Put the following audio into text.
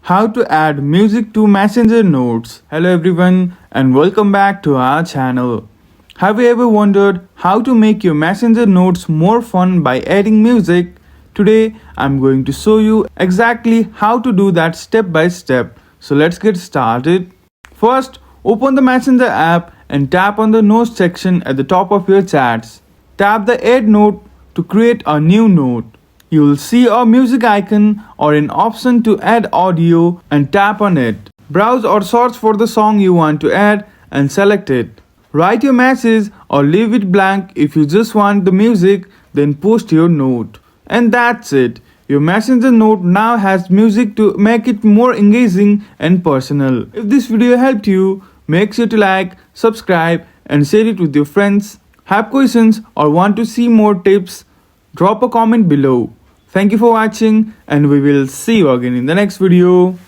How to add music to Messenger Notes. Hello everyone and welcome back to our channel. Have you ever wondered how to make your Messenger Notes more fun by adding music? Today I'm going to show you exactly how to do that step by step. So let's get started. First, open the Messenger app and tap on the Notes section at the top of your chats. Tap the Add Note to create a new note. You will see a music icon or an option to add audio and tap on it. Browse or search for the song you want to add and select it. Write your message or leave it blank if you just want the music, then post your note. And that's it. Your Messenger note now has music to make it more engaging and personal. If this video helped you, make sure to like, subscribe and share it with your friends. Have questions or want to see more tips? Drop a comment below. Thank you for watching and we will see you again in the next video.